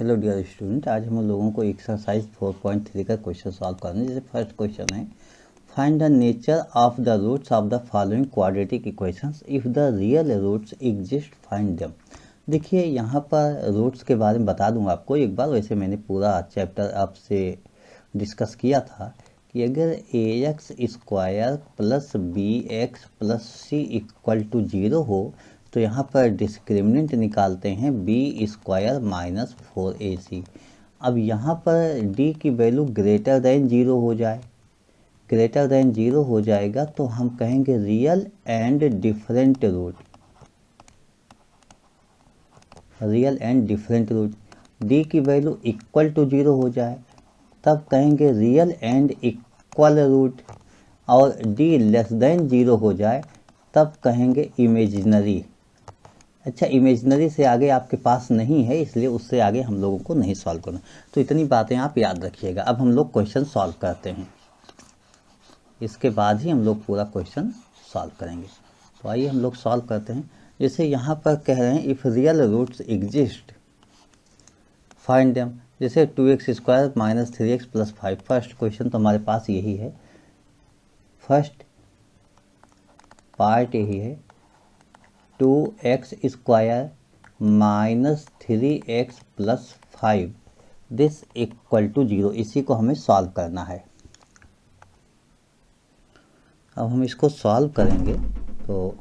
Hello dear student, आज हम लोगों को एक्सरसाइज 4.3 का क्वेश्चन सॉल्व करना है। जैसे फर्स्ट क्वेश्चन है, find the nature of the roots of the following quadratic equations if the real roots exist find them. देखिए यहाँ पर रूट्स के बारे में बता दूंगा आपको एक बार। वैसे मैंने पूरा चैप्टर आपसे डिस्कस किया था कि अगर a x square plus B x plus C equal to 0 हो तो यहाँ पर डिस्क्रिमिनेंट निकालते हैं बी स्क्वायर माइनस 4ac। अब यहाँ पर डी की वैल्यू ग्रेटर दैन 0 हो जाए, ग्रेटर दैन 0 हो जाएगा तो हम कहेंगे real and different root, real and different root. D की वैल्यू इक्वल टू 0 हो जाए तब कहेंगे रियल एंड इक्वल रूट, और डी लेस देन 0 हो जाए तब कहेंगे इमेजिनरी। अच्छा, इमेजिनरी से आगे आपके पास नहीं है, इसलिए उससे आगे हम लोगों को नहीं सॉल्व करना। तो इतनी बातें आप याद रखिएगा। अब हम लोग क्वेश्चन सॉल्व करते हैं, इसके बाद ही हम लोग पूरा क्वेश्चन सॉल्व करेंगे। तो आइए हम लोग सॉल्व करते हैं। जैसे यहाँ पर कह रहे हैं if real roots exist find them. जैसे 2x square minus 3x plus 5, first question तो हमारे पास यही है, फर्स्ट पार्ट यही है। 2x square minus 3x plus 5 this equal to 0, इसी को हमें सॉल्व करना है। अब हम इसको सॉल्व करेंगे तो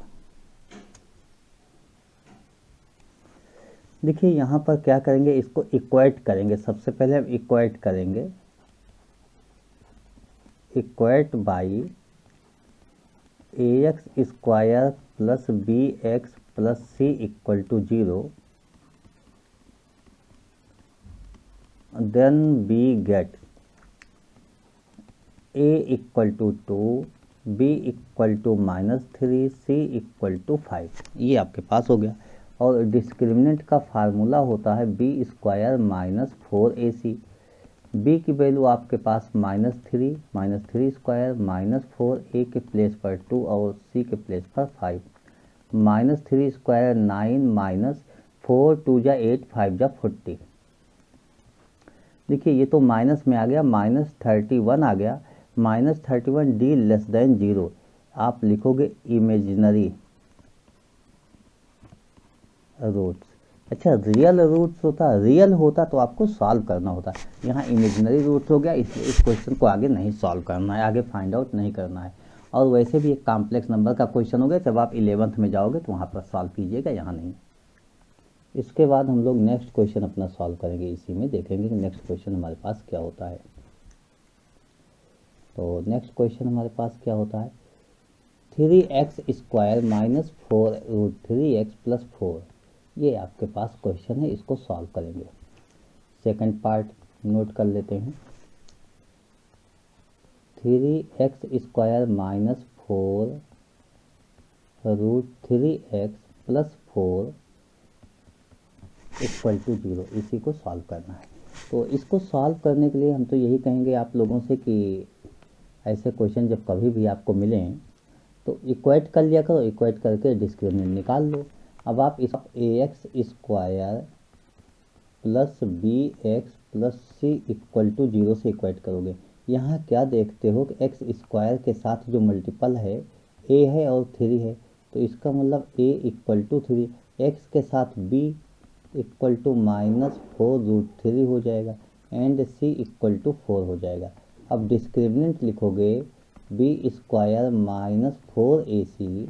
देखिए यहाँ पर क्या करेंगे, इसको इक्वेट करेंगे। सबसे पहले हम इक्वेट करेंगे, equate by A x square plus B x plus C equal to 0, then we get a equal to 2, b equal to minus 3, c equal to 5। ये आपके पास हो गया। और डिस्क्रिमिनेंट का फार्मूला होता है B square minus 4ac। b की value आपके पास माइनस 3 स्क्वायर माइनस 4, a के प्लेस पर 2 और c के प्लेस पर 5। माइनस 3 स्क्वायर 9 माइनस 4 2 जा 8 5 जा 40। देखिए ये तो माइनस में आ गया, माइनस 31 आ गया। माइनस 31 डी लेस देन 0, आप लिखोगे इमेजिनरी रूट्स। अच्छा, रियल रूट्स होता, रियल होता तो आपको सॉल्व करना होता। यहाँ इमेजिनरी रूट्स हो गया, इसलिए इस क्वेश्चन को आगे नहीं सॉल्व करना है, आगे फाइंड आउट नहीं करना है। और वैसे भी एक कॉम्प्लेक्स नंबर का क्वेश्चन हो गया, जब आप 11th में जाओगे तो वहाँ पर सॉल्व कीजिएगा, यहाँ नहीं। इसके बाद हम लोग नेक्स्ट क्वेश्चन अपना सॉल्व करेंगे, इसी में देखेंगे कि नेक्स्ट क्वेश्चन हमारे पास क्या होता है। तो नेक्स्ट क्वेश्चन हमारे पास क्या होता है, 3x square minus 4 root 3x plus 4। ये आपके पास क्वेश्चन है, इसको सॉल्व करेंगे। सेकंड पार्ट नोट कर लेते हैं, 3x square minus 4 root 3x plus 4 equal to 0, इसी को सॉल्व करना है। तो इसको सॉल्व करने के लिए हम तो यही कहेंगे आप लोगों से कि ऐसे क्वेश्चन जब कभी भी आपको मिलें तो इक्वेट कर लिया करो, इक्वेट करके डिस्क्रिमिनेंट निकाल लो। अब आप इस a x square plus B x plus C equal to 0 से इक्वेट करोगे। यहाँ क्या देखते हो कि एक्स स्क्वायर के साथ जो मल्टीपल है ए है और 3 है, तो इसका मतलब ए इक्वल टू 3, एक्स के साथ B equal to minus 4 root 3 हो जाएगा एंड सी इक्वल टू 4 हो जाएगा। अब डिस्क्रिमिनेंट लिखोगे B square minus 4ac,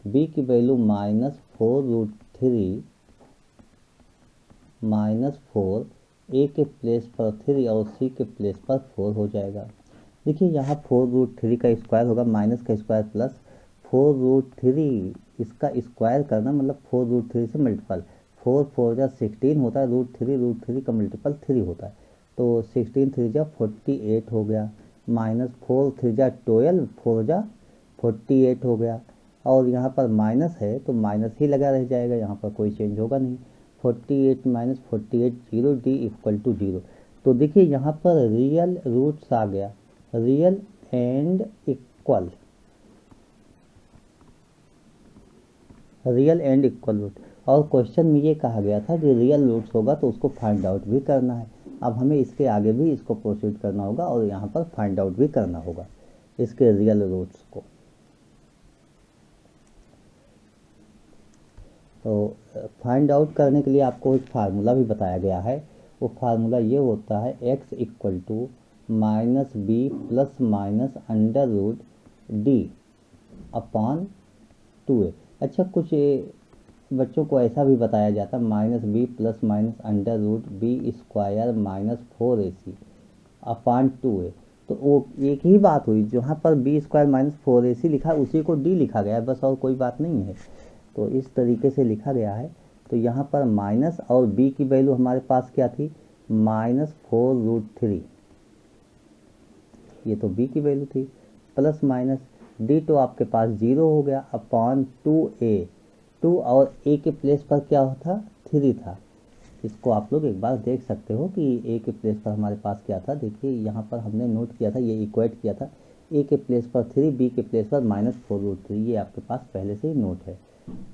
B की value minus 4 root 3 minus 4, A के प्लेस पर 3 और सी के प्लेस पर 4 हो जाएगा। देखिए यहाँ 4 रूट 3 का स्क्वायर होगा, माइनस का स्क्वायर प्लस 4 रूट 3, इसका स्क्वायर करना मतलब 4 रूट 3 से मल्टीपल, 4 4 जा 16 होता है, रूट 3 का मल्टीपल 3 होता है, तो 16 3 जा 48 हो गया, माइनस 4 3 जा 12, 4 जा 48 हो गया। और यहाँ पर माइनस है तो माइनस ही लगा रह जाएगा, यहाँ पर कोई चेंज होगा नहीं। 48 माइनस 48 0, डी इक्वल टू 0। तो देखिए यहाँ पर रियल रूट्स आ गया, real and equal, real and equal root. और क्वेश्चन में ये कहा गया था कि रियल रूट्स होगा तो उसको फाइंड आउट भी करना है। अब हमें इसके आगे भी इसको प्रोसीड करना होगा और यहाँ पर फाइंड आउट भी करना होगा इसके रियल रूट्स को। तो फाइंड आउट करने के लिए आपको एक फार्मूला भी बताया गया है। वो फार्मूला ये होता है x equal to minus B plus minus under root D upon 2a। अच्छा, कुछ बच्चों को ऐसा भी बताया जाता है minus B plus minus under root B square minus 4ac upon 2a। तो वो एक ही बात हुई, जहाँ पर बी स्क्वायर माइनस 4ac लिखा है उसी को डी लिखा गया है, बस और कोई बात नहीं है। तो इस तरीके से लिखा गया है। तो यहाँ पर माइनस और b की वैल्यू हमारे पास क्या थी, -4√3, ये तो b की वैल्यू थी, प्लस माइनस d तो आपके पास 0 हो गया अपॉन 2a। 2 और a के प्लेस पर क्या था, 3 था। इसको आप लोग एक बार देख सकते हो कि a के प्लेस पर हमारे पास क्या था। देखिए यहाँ पर हमने नोट किया था, ये इक्वेट किया था, a के प्लेस पर 3, b के प्लेस पर -4√3, ये आपके पास पहले से ही नोट है।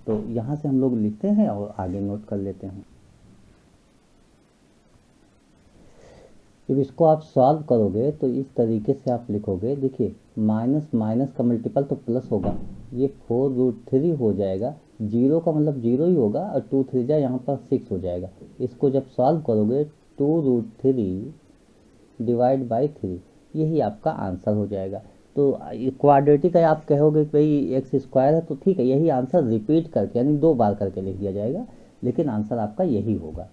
तो यहाँ से हम लोग लिखते हैं और आगे नोट कर लेते हैं। जब इसको आप सॉल्व करोगे तो इस तरीके से आप लिखोगे। देखिए माइनस माइनस का मल्टीपल तो प्लस होगा, ये 4√3 हो जाएगा, 0 का मतलब 0 ही होगा और 2 3 जा यहाँ पर 6 हो जाएगा। इसको जब सॉल्व करोगे 2√3 डिवाइड बाई 3, यही आपका आंसर हो जाएगा। तो क्वाड्रेटिक है, आप कहोगे कि भाई एक्स स्क्वायर है, तो ठीक है, यही आंसर रिपीट करके यानी 2 बार करके लिख दिया जाएगा, लेकिन आंसर आपका यही होगा।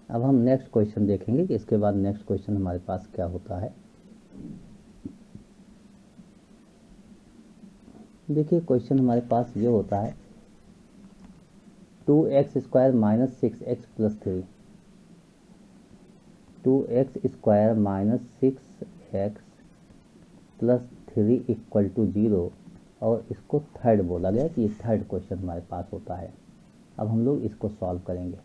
अब हम नेक्स्ट क्वेश्चन देखेंगे कि इसके बाद नेक्स्ट क्वेश्चन हमारे पास क्या होता है। देखिए क्वेश्चन हमारे पास ये होता है 2x² minus 6x plus 3, 2x² minus 6x plus 3 equal to 0, और इसको थर्ड बोला गया कि ये थर्ड क्वेश्चन हमारे पास होता है। अब हम लोग इसको सॉल्व करेंगे।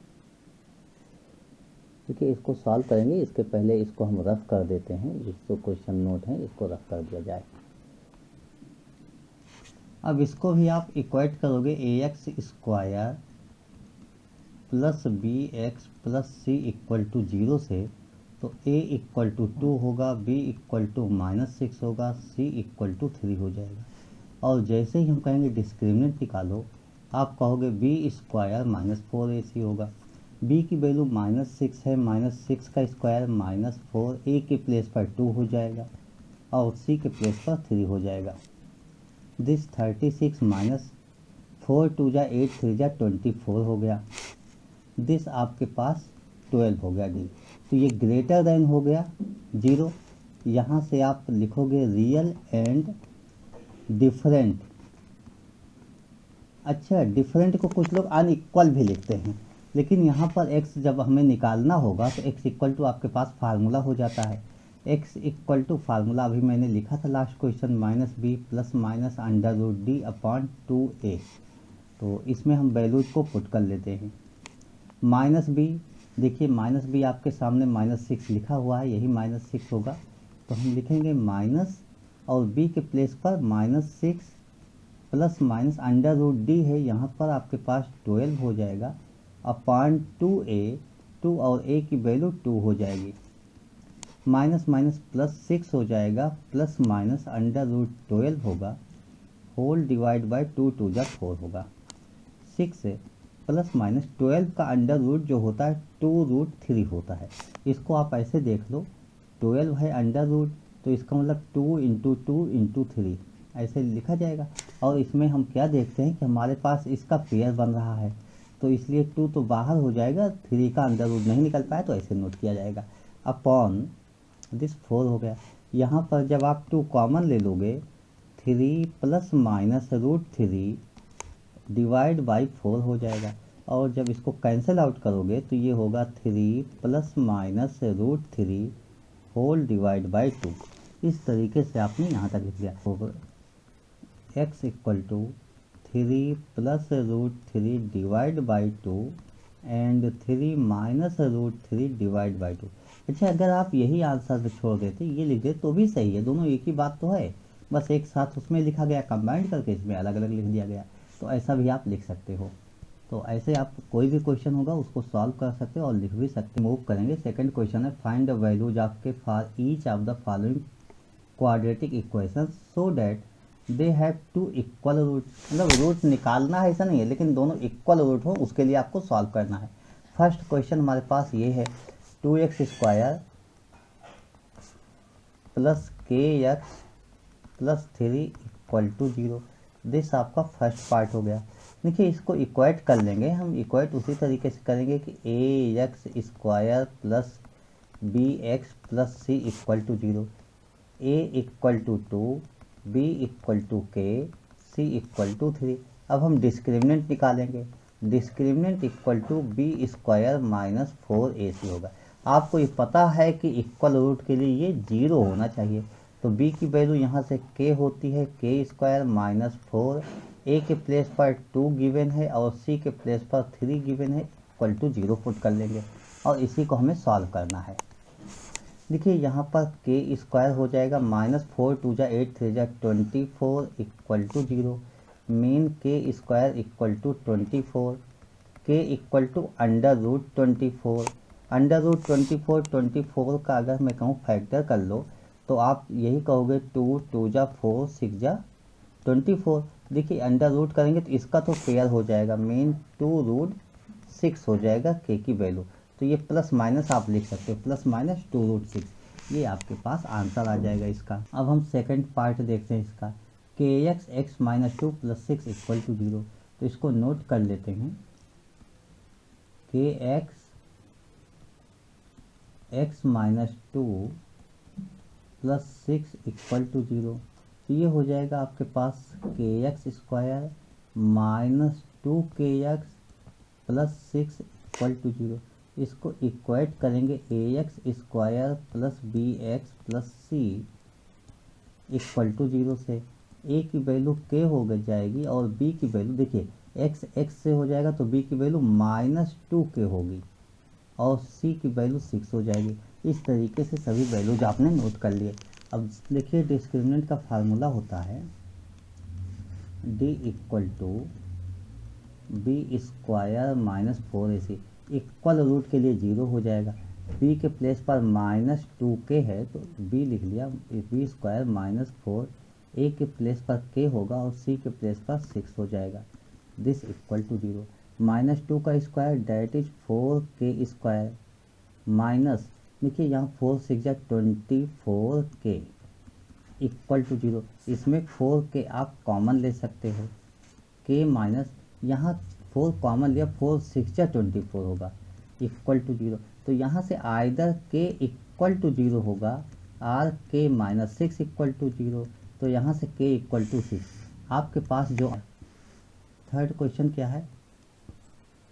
देखिए इसको सॉल्व करेंगे, इसके पहले इसको हम रफ कर देते हैं, जिसको क्वेश्चन नोट है इसको रफ कर दिया जाए। अब इसको भी आप इक्वेट करोगे ax² plus bx plus c equal to 0 से, तो a इक्वल टू 2 होगा, b इक्वल टू -6 होगा, c इक्वल टू 3 हो जाएगा। और जैसे ही हम कहेंगे डिस्क्रिमिनेंट निकालो, आप कहोगे b² माइनस 4ac होगा, b की वैल्यू -6 है, -6 का स्क्वायर -4, a के प्लेस पर 2 हो जाएगा और c के प्लेस पर 3 हो जाएगा। दिस 36 माइनस 4 2 जा 8 3 जा 24 हो गया। दिस आपके पास 12 हो गया डी। तो ये ग्रेटर देन हो गया 0। यहाँ से आप लिखोगे रियल एंड डिफरेंट। अच्छा, डिफरेंट को कुछ लोग अनइक्वल भी लिखते हैं, लेकिन यहाँ पर x जब हमें निकालना होगा तो x इक्वल टू आपके पास फार्मूला हो जाता है। x इक्वल टू फार्मूला अभी मैंने लिखा था last question, -b plus minus under root D upon 2a। तो इसमें हम वैल्यूज को पुट कर लेते हैं। -b, देखिए -b आपके सामने -6 लिखा हुआ है, यही -6 होगा, तो हम लिखेंगे माइनस और b के प्लेस पर -6 plus minus under root D है, यहाँ पर आपके पास 12 हो जाएगा अपॉन 2a, 2 और a की वैल्यू 2 हो जाएगी, माइनस माइनस प्लस 6 हो जाएगा, प्लस माइनस अंडर रूट 12 होगा, होल डिवाइड बाई 2 2 जा 4 होगा, 6 प्लस माइनस 12 का अंडर रूट जो होता है 2√3 होता है। इसको आप ऐसे देख लो, 12 है अंडर रूट, तो इसका मतलब 2 इंटू 2 इंटू 3 ऐसे लिखा जाएगा। और इसमें हम क्या देखते हैं कि हमारे पास इसका पेयर बन रहा है, तो इसलिए 2 तो बाहर हो जाएगा, 3 का अंडर रूट नहीं निकल पाया, तो ऐसे नोट किया जाएगा अपॉन दिस 4 हो गया। यहाँ पर जब आप 2 कॉमन ले लोगे, 3 प्लस माइनस √3 डिवाइड बाई 4 हो जाएगा, और जब इसको कैंसिल आउट करोगे तो ये होगा 3 plus minus √3 whole divide by 2। इस तरीके से आपने यहाँ तक लिख दिया। x equal to 3 plus √3 divide by 2 and 3 minus √3 divide by 2। अच्छा, अगर आप यही आंसर पे छोड़ देते, ये लिख देते तो भी सही है, दोनों एक ही बात तो है, बस एक साथ उसमें लिखा गया, कंबाइंड करके इसमें अलग अलग लिख दिया गया। तो तो ऐसा भी आप लिख सकते हो। तो ऐसे आप कोई भी क्वेश्चन होगा उसको सॉल्व कर सकते हो और लिख भी सकते हो। मूव करेंगे, सेकंड क्वेश्चन है find the values of K for each of the following quadratic equation so that they have two equal root. मतलब रूट निकालना है ऐसा नहीं है, लेकिन दोनों इक्वल रूट हो उसके लिए आपको सॉल्व करना है। फर्स्ट क्वेश्चन हमारे पास ये है 2x² plus KX plus 3 equal to 0। This आपका फर्स्ट पार्ट हो गया। देखिए इसको इक्वेट कर लेंगे हम। इक्वेट उसी तरीके से करेंगे कि AX² plus BX plus C equal to 0, A equal to 2, B equal to K, C equal to 3। अब हम डिस्क्रिमिनेंट निकालेंगे। Discriminant equal to B² minus 4AC होगा। आपको ये पता है कि इक्वल रूट के लिए ये 0 होना चाहिए, तो B की वैल्यू यहाँ से K होती है K² माइनस 4, A के प्लेस पर 2 गिवन है और C के प्लेस पर 3 गिवन है, इक्वल टू 0 पुट कर लेंगे और इसी को हमें सॉल्व करना है। देखिए यहाँ पर K² हो जाएगा -4 2 जा 8 3 जा 24 equal to 0। Mean K² equal to 24, K equal to √24। √24 का अगर मैं कहूँ फैक्टर कर लो तो आप यही कहोगे 2 2 जा 4 6 जा 24। देखिए अंडर रूट करेंगे तो इसका तो पेयर हो जाएगा, मीन 2√6 हो जाएगा K की वैल्यू। तो ये प्लस माइनस आप लिख सकते हो, प्लस माइनस 2√6, ये आपके पास आंसर आ जाएगा इसका। अब हम सेकंड पार्ट देखते हैं इसका। KX x minus 2 plus 6 equal to 0। तो इसको नोट कर लेते हैं। KX x minus 2 plus 6 equal to 0। तो ये हो जाएगा आपके पास KX² minus 2KX plus 6 equal to 0। इसको इक्वेट करेंगे AX² plus BX plus C equal to 0 से। A की वैल्यू K हो जाएगी और B की वैल्यू देखिए x से हो जाएगा तो B की वैल्यू -2K होगी और C की वैल्यू 6 हो जाएगी। इस तरीके से सभी वैल्यूज आपने नोट कर लिए। अब देखिए डिस्क्रिमिनेंट का फार्मूला होता है D equal to B² minus 4AC। Equal root के लिए 0 हो जाएगा। B के प्लेस पर -2K है तो B लिख लिया, B² माइनस 4। A के प्लेस पर K होगा और C के प्लेस पर 6 हो जाएगा। This equal to 0। -2 का square that is 4K² minus, देखिए यहाँ 4 6 जा 24K इक्वल टू 0। इसमें 4K आप कॉमन ले सकते हो। K माइनस यहाँ 4 कॉमन लिया, 4 6 जा 24 होगा इक्वल टू 0। तो यहाँ से आइदर K इक्वल टू 0 होगा और K माइनस 6 इक्वल टू 0। तो यहाँ से K इक्वल टू 6 आपके पास जो। थर्ड क्वेश्चन क्या है,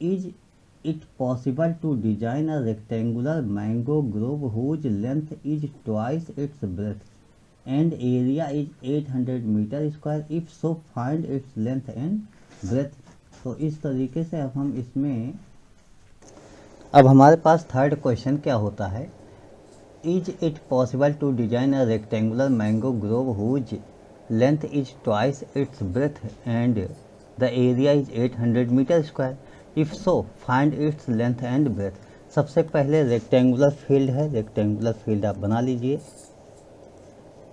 is it possible to design a rectangular mango grove whose length is twice its breadth and area is 800 metre square, if so find its length and breadth. तो इस तरीके से अब हम इसमें, अब हमारे पास थर्ड क्वेश्चन क्या होता है, is it possible to design a rectangular mango grove whose length is twice its breadth and the area is 800 metre square, if so find its length and breadth. सबसे पहले रेक्टेंगुलर फील्ड है, rectangular field आप बना लीजिए।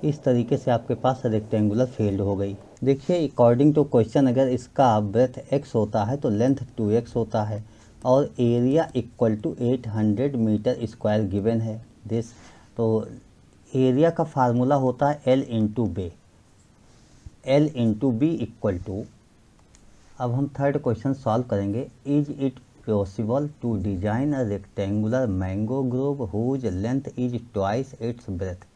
इस तरीके से आपके पास रेक्टेंगुलर फील्ड हो गई। देखिए अकॉर्डिंग टू क्वेश्चन अगर इसका ब्रेथ x होता है तो लेंथ 2x होता है और area equal to 800 metre square given है दिस। तो एरिया का फार्मूला होता है L into B equal to. अब हम थर्ड क्वेश्चन सॉल्व करेंगे। Is it possible to design a rectangular mango grove whose length is twice its breadth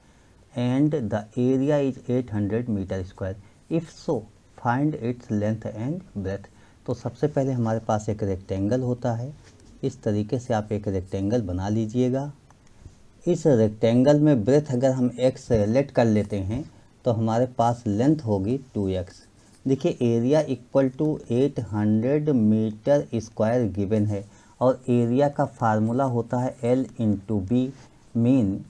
and the area is 800 metre square, if so find its length and breadth. तो सबसे पहले हमारे पास एक rectangle होता है। इस तरीके से आप एक रेक्टेंगल बना लीजिएगा। इस रेक्टेंगल में ब्रेथ अगर हम x सेलेक्ट कर लेते हैं तो हमारे पास लेंथ होगी 2x। देखिए area equal to 800 metre square given है और एरिया का फार्मूला होता है L into B. Mean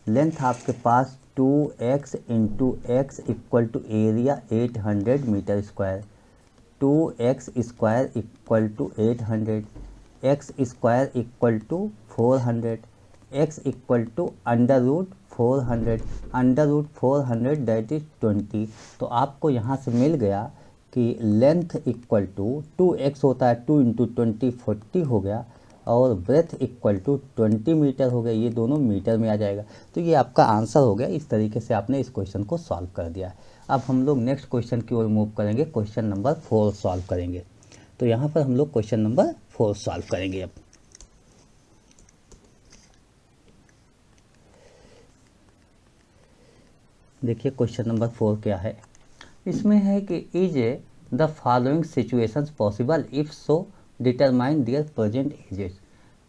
length आपके पास 2x into X equal to area 800 metre square. 2x square equal to 800, x square equal to 400, x equal to under root 400 that is 20। तो आपको यहाँ से मिल गया कि लेंथ इक्वल टू 2x होता है, 2 इंटू 20 40 हो गया, और ब्रेथ इक्वल टू 20 मीटर हो गया। ये दोनों मीटर में आ जाएगा। तो ये आपका आंसर हो गया। इस तरीके से आपने इस क्वेश्चन को सॉल्व कर दिया। अब हम लोग नेक्स्ट क्वेश्चन की ओर मूव करेंगे, क्वेश्चन नंबर 4 सॉल्व करेंगे। तो यहाँ पर हम लोग क्वेश्चन नंबर 4 सॉल्व करेंगे। अब देखिए क्वेश्चन नंबर 4 क्या है। इसमें है कि is the following situations possible, if so determine there present ages.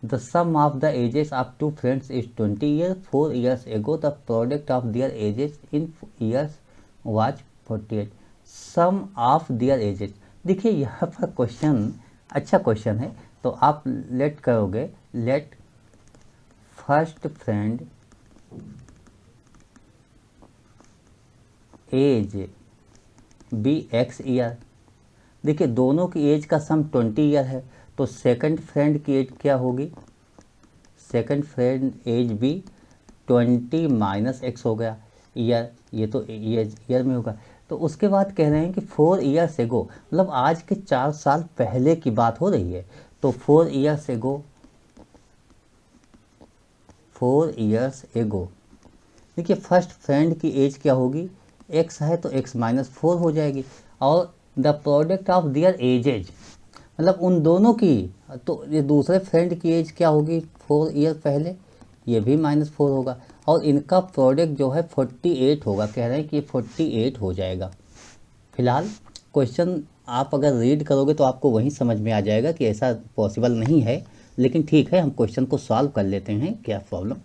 The sum of the ages of two friends is 20 years. 4 years ago, the product of their ages in years was 48. Sum of their ages. देखिए यहाँ पर question अच्छा question है। तो आप let करोगे, let first friend age be X year. देखिए दोनों की एज का सम 20 ईयर है, तो सेकंड फ्रेंड की एज क्या होगी, सेकंड फ्रेंड एज भी 20 माइनस एक्स हो गया ईयर, ये तो ईयर में होगा। तो उसके बाद कह रहे हैं कि 4 ईयर्स एगो, मतलब आज के 4 साल पहले की बात हो रही है। तो 4 ईयर्स एगो, 4 ईयर्स एगो, देखिए फर्स्ट फ्रेंड की एज क्या होगी, एक्स है तो एक्स माइनस 4 हो जाएगी, और the product of their ages, मतलब उन दोनों की, तो ये दूसरे फ्रेंड की एज क्या होगी 4 ईयर पहले, ये भी -4 होगा, और इनका प्रोडक्ट जो है 48 होगा। कह रहे हैं कि 48 हो जाएगा। फिलहाल क्वेश्चन आप अगर रीड करोगे तो आपको वहीं समझ में आ जाएगा कि ऐसा पॉसिबल नहीं है, लेकिन ठीक है हम क्वेश्चन को सॉल्व कर लेते हैं। क्या प्रॉब्लम,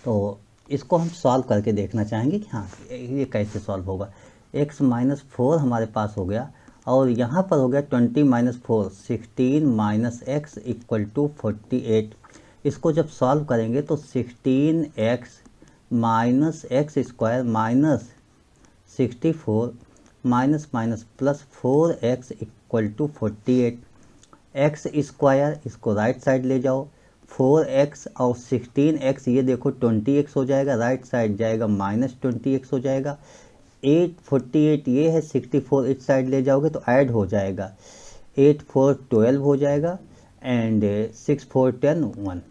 तो इसको हम सॉल्व करके देखना चाहेंगे कि हाँ ये कैसे सॉल्व होगा। x -4 हमारे पास हो गया, और यहाँ पर हो गया 20 - 4 16 माइनस एक्स इक्वल टू 48। इसको जब सॉल्व करेंगे तो 16x minus X square minus 64 minus minus plus 4x equal to 48। X square इसको राइट साइड ले जाओ, 4x और 16x, ये देखो 20x हो जाएगा, राइट साइड जाएगा -20x हो जाएगा। 48 ये है, 64 इस साइड ले जाओगे तो ऐड हो जाएगा, 8 4 12 हो जाएगा, एंड 6 4 10 1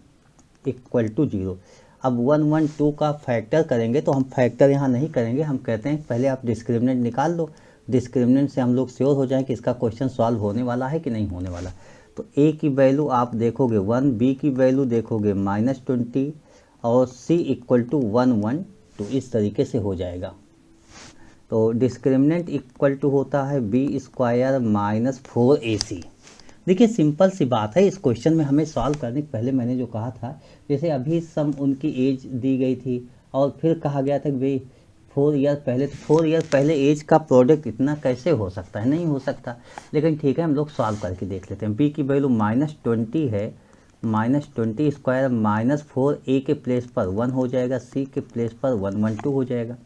इक्वल टू 0। अब 1 1 2 का फैक्टर करेंगे, तो हम फैक्टर यहाँ नहीं करेंगे, हम कहते हैं पहले आप डिस्क्रिमिनेंट निकाल लो, डिस्क्रिमिनेंट से हम लोग श्योर हो जाएं कि इसका क्वेश्चन सॉल्व होने वाला है कि नहीं होने वाला। तो a की वैल्यू आप देखोगे 1, b की वैल्यू देखोगे -20, और c इक्वल टू 1 1 2, इस तरीके से हो जाएगा। तो डिस्क्रिमिनेंट इक्वल टू होता है बी स्क्वायर माइनस 4ac। देखिए सिंपल सी बात है, इस क्वेश्चन में हमें सॉल्व करने के पहले मैंने जो कहा था, जैसे अभी सम उनकी एज दी गई थी, और फिर कहा गया था कि भाई 4 ईयर पहले, तो 4 ईयर पहले एज का प्रोडक्ट इतना कैसे हो सकता है, नहीं हो सकता। लेकिन ठीक है हम लोग सॉल्व करके देख लेते हैं। बी की वैल्यू -20 है, -20 स्क्वायर -4, ए के प्लेस पर 1 हो जाएगा, सी के प्लेस पर 112 हो जाएगा।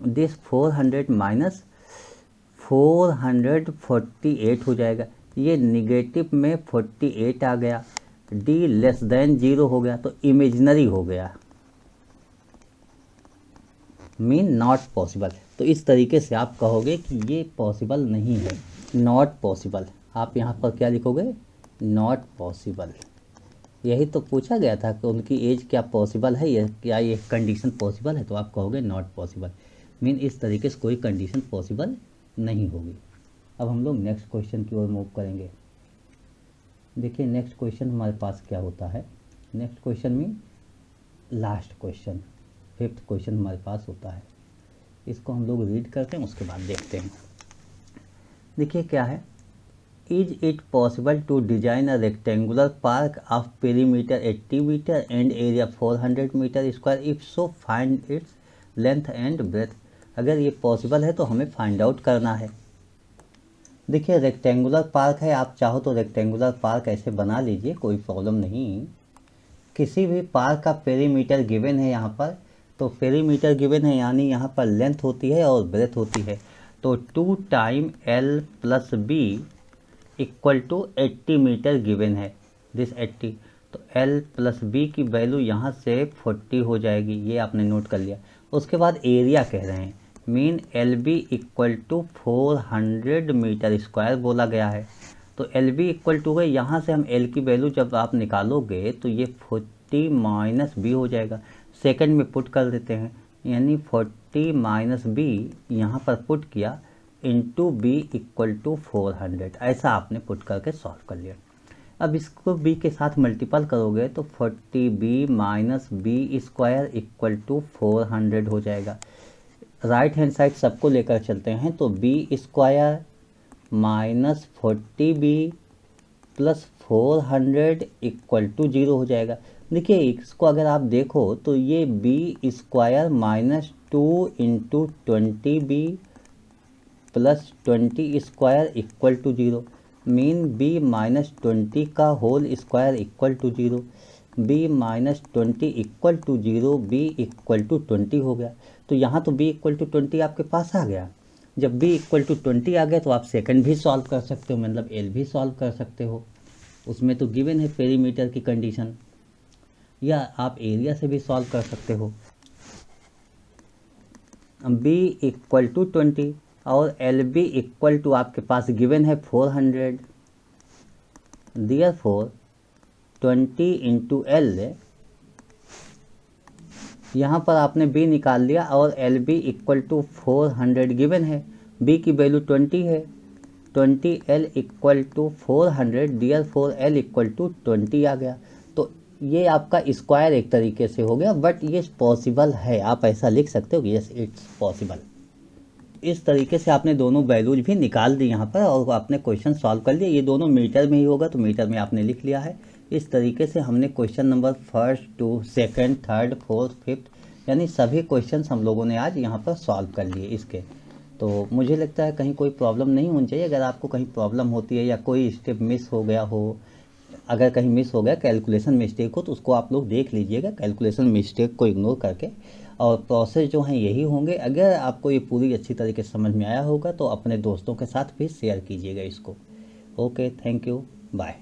दिस 400 माइनस 448 हो जाएगा, ये निगेटिव में 48 आ गया, डी लेस देन 0 हो गया, तो इमेजिनरी हो गया, मीन नॉट पॉसिबल। तो इस तरीके से आप कहोगे कि ये पॉसिबल नहीं है, नॉट पॉसिबल। आप यहाँ पर क्या लिखोगे, नॉट पॉसिबल। यही तो पूछा गया था कि उनकी एज क्या पॉसिबल है, या क्या ये कंडीशन पॉसिबल है, तो आप कहोगे नॉट पॉसिबल, मीन इस तरीके से कोई कंडीशन पॉसिबल नहीं होगी। अब हम लोग नेक्स्ट क्वेश्चन की ओर मूव करेंगे। देखिए नेक्स्ट क्वेश्चन हमारे पास क्या होता है, नेक्स्ट क्वेश्चन में लास्ट क्वेश्चन, 5th क्वेश्चन हमारे पास होता है। इसको हम लोग रीड करते हैं, उसके बाद देखते हैं। देखिए क्या है, is it possible to design a rectangular park of perimeter 80 metre and area 400 metre square, if so find its length and breadth. अगर ये पॉसिबल है तो हमें फाइंड आउट करना है। देखिए रेक्टेंगुलर पार्क है, आप चाहो तो रेक्टेंगुलर पार्क ऐसे बना लीजिए, कोई प्रॉब्लम नहीं। किसी भी पार्क का पेरीमीटर गिवन है यहाँ पर, तो पेरीमीटर गिवन है यानी यहाँ पर लेंथ होती है और ब्रेथ होती है। तो 2 time L plus B equal to 80 metre given है, दिस 80। तो L प्लस B की वैल्यू यहाँ से 40 हो जाएगी, ये आपने नोट कर लिया। उसके बाद एरिया कह रहे हैं, mean LB equal to 400 metre square बोला गया है। तो LB इक्वल टू है, यहाँ से हम L की वैल्यू जब आप निकालोगे तो ये 40 माइनस B हो जाएगा। सेकंड में पुट कर देते हैं, यानी 40 माइनस B यहाँ पर पुट किया इंटू B इक्वल टू 400, ऐसा आपने पुट करके सॉल्व कर लिया। अब इसको B के साथ मल्टीपल करोगे तो 40B minus B square equal to 400 हो जाएगा। राइट हैंड साइड सबको लेकर चलते हैं, तो B square minus 40B plus 400 equal to 0 हो जाएगा। देखिए इसको अगर आप देखो तो ये B square minus 2 into 20B plus 20 square equal to 0, mean B minus 20 का whole square equal to 0, B minus 20 equal to 0, B equal to 20 हो गया। तो यहाँ तो B इक्वल टू 20 आपके पास आ गया। जब B इक्वल टू 20 आ गया तो आप सेकंड भी सॉल्व कर सकते हो, मतलब L भी सॉल्व कर सकते हो। उसमें तो गिवन है पेरीमीटर की कंडीशन, या आप एरिया से भी सॉल्व कर सकते हो। B इक्वल टू 20 और LB इक्वल टू आपके पास गिवन है 400, देयरफॉर 20 इंटू L, यहाँ पर आपने B निकाल लिया और LB इक्वल टू 400 गिवन है, B की वैल्यू 20 है, 20L equal to 400, therefore L equal to 20 आ गया। तो ये आपका स्क्वायर एक तरीके से हो गया, बट ये पॉसिबल है, आप ऐसा लिख सकते हो कि यस इट्स पॉसिबल। इस तरीके से आपने दोनों वैल्यूज भी निकाल दी यहाँ पर और आपने क्वेश्चन सॉल्व कर लिया। ये दोनों मीटर में ही होगा तो मीटर में आपने लिख लिया है। इस तरीके से हमने क्वेश्चन नंबर 1, 2, 2, 3, 4, 5 यानी सभी क्वेश्चंस हम लोगों ने आज यहाँ पर सॉल्व कर लिए इसके। तो मुझे लगता है कहीं कोई प्रॉब्लम नहीं होनी चाहिए। अगर आपको कहीं प्रॉब्लम होती है या कोई स्टेप मिस हो गया हो, अगर कहीं मिस हो गया, कैलकुलेशन मिस्टेक हो, तो उसको आप लोग देख लीजिएगा, कैलकुलेशन मिस्टेक को इग्नोर करके। और प्रोसेस जो हैं यही होंगे। अगर आपको ये पूरी अच्छी तरीके से समझ में आया होगा तो अपने दोस्तों के साथ भी शेयर कीजिएगा इसको। Okay, thank you, bye.